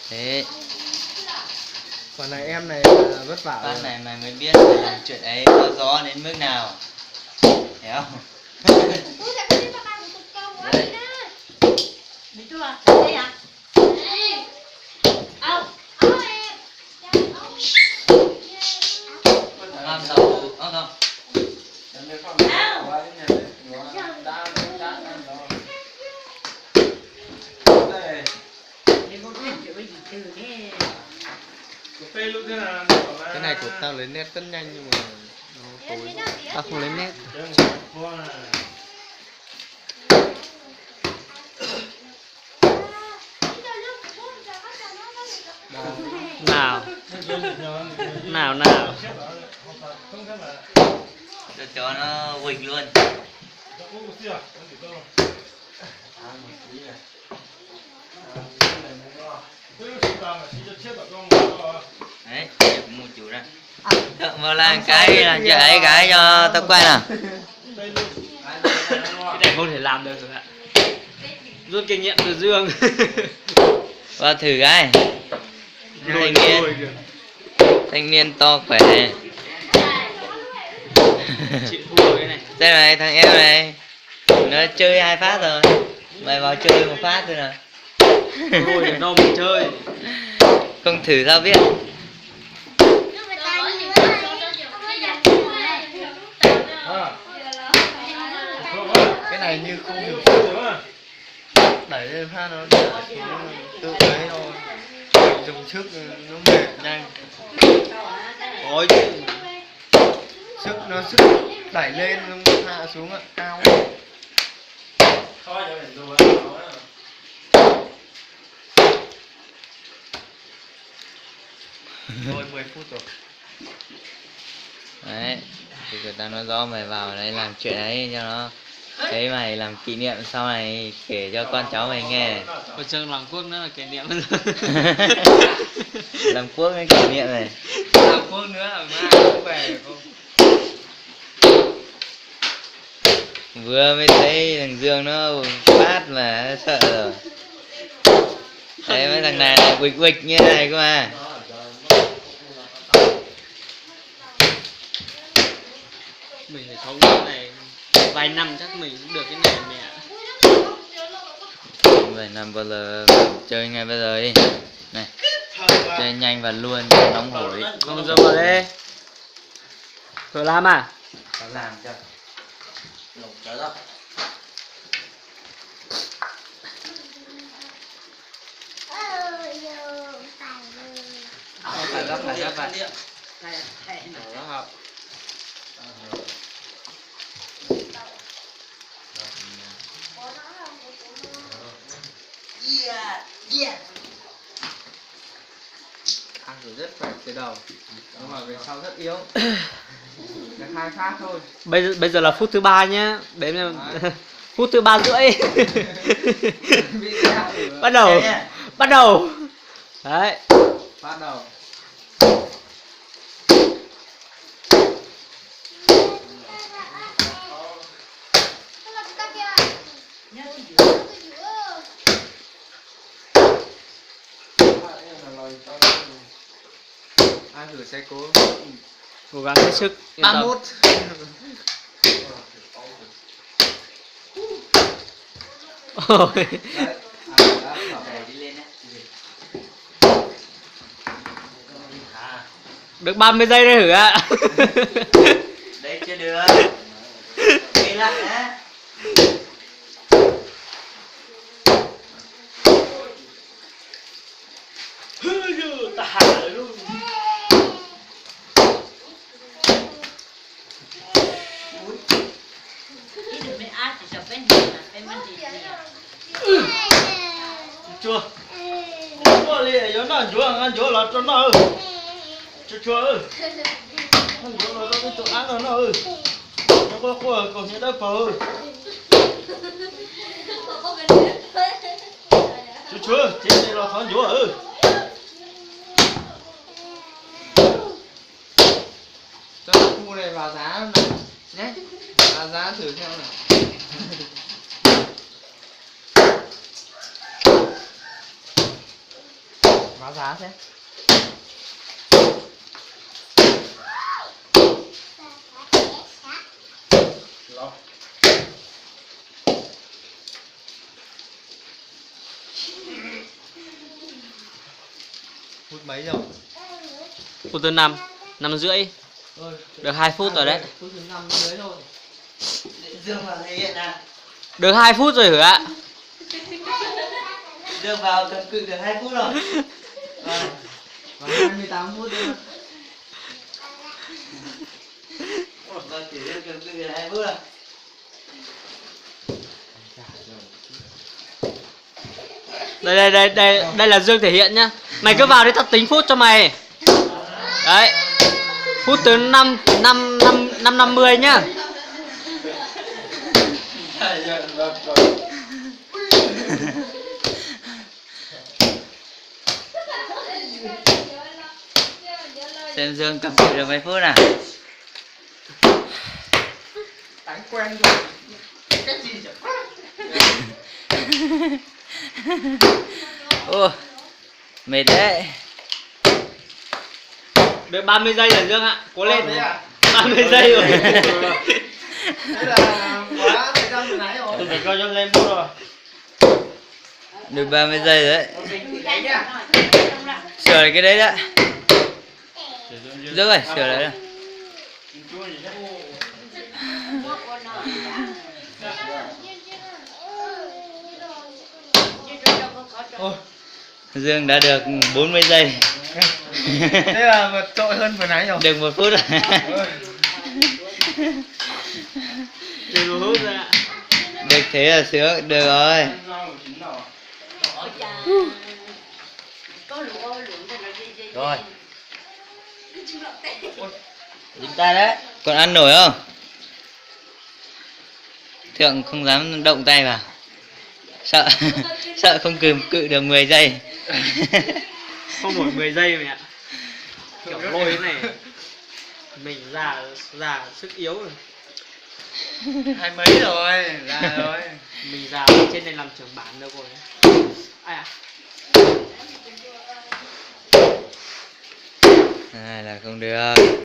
Thế Còn này em này vất vả con rồi. này mày mới biết mày làm chuyện ấy có gió đến mức nào, hiểu không? Đi chưa à? Đây hả? Làm đầu không? Cái này của tao lấy nét rất nhanh nhưng mà nó tối. Tao không lấy nét. Nào Cho nó quỳnh luôn. Đấy, một chủ ra. Thượng vào làm cái làm chuyện ấy cái cho tao quay nào. cái này không thể làm được rồi ạ. Rút kinh nghiệm từ Dương. Vào thử cái. Thanh niên to khỏe. Chịu thua cái này. Đây này thằng em này, nó chơi 2 phát rồi, mày vào chơi 1 phát thôi nào. Thôi để đâu mình chơi. Không thử sao biết. Cái này như không được đẩy lên phát nó đẩy xuống tự ấy thôi. Dùng sức nó mệt nhanh. Ôi chứ. Sức đẩy lên nó hạ xuống ạ, cao. Rồi 10 phút rồi. Đấy, thì người ta nói rõ mày vào đấy làm chuyện ấy cho nó thấy mày làm kỷ niệm sau này kể cho con cháu mày nghe. Ở trường Làng Quốc nữa là kỷ niệm. Làm quốc cái kỷ niệm này. Làm quốc nữa là mai cũng về không? Vừa mới thấy thằng Dương nó phát mà sợ rồi. Đấy mấy thằng này là quịch quịch như này cơ mà. Mình phải sống cái này vài năm chắc mình cũng được cái này mẹ. Vậy nằm bao giờ chơi ngay bây giờ đi. Này, chơi nhanh và luôn nóng hổi. Không dâm vào đây. Thử làm à? Có làm chưa? Lột trở đó. Phải gấp vậy. Đó học. Ăn thử rất khỏe từ đầu, nhưng mà về sau rất yếu. Được 2 phát thôi. Bây giờ là phút thứ 3 nhá. Đếm là phút thứ 3 rưỡi. Bắt đầu. Bắt đầu. Đấy. Bắt đầu. Ai thử xe cố. Cố gắng hết sức. 31. Ôi. Được 30 giây đây thử ạ. Đấy chưa được. Đi lại á. Ta hạ luôn. Chua. Chua liền, nó ăn chua là cho nó. Chua ơi. Ăn chua là nó cho ăn nó ơi. Nó có khô còn như đó phở. Chua, chỉ là thằng chua ơi. Cho khu này vào giá này nhé. Vào giá thử theo này. phá giá xem. Lo. Phút mấy rồi? Phút thứ 5, 5 rưỡi. Được 2 phút rồi đấy. Phút thứ 5 dưới thôi. Dương vào thể hiện à? Được 2 phút rồi hả ạ? Dương vào cầm cự được 2 phút rồi. Vâng. Còn 28 phút nữa. Vâng, chỉ Dương cầm cự được 2 phút rồi. Đây là Dương thể hiện nhá. Mày cứ vào đấy tao tính phút cho mày. Đấy. Phút thứ 5:50 nhá. Xem Dương cầm cự được mấy phút nào. Đánh quen rồi. Cách gì chẳng. Ô, mệt đấy. Được 30 giây rồi Dương ạ. Cố lên. Thế à? 30 giây rồi. Thế là quá thời gian từ nãy rồi. Tôi phải coi cho lên phút rồi. Được 30 giây rồi đấy. Đấy nhá. Sửa lại cái đấy đã. Dương ơi, sửa lại đó. Ôi, Dương đã được 40 giây. thế là vượt trội hơn vừa nãy rồi. Được 1 phút rồi. Được 1 phút rồi ạ. Được thế là sướng, được rồi. Rồi. Dính tay đấy. Còn ăn nổi không? Thượng không dám động tay vào. Sợ sợ không cự được 10 giây. Không nổi 10 giây mày ạ. Kiểu lôi thế này. Mình già sức yếu rồi. 20 mấy rồi, ra rồi. Mình già trên này làm trưởng bản đâu rồi. Ai à? Này là không được.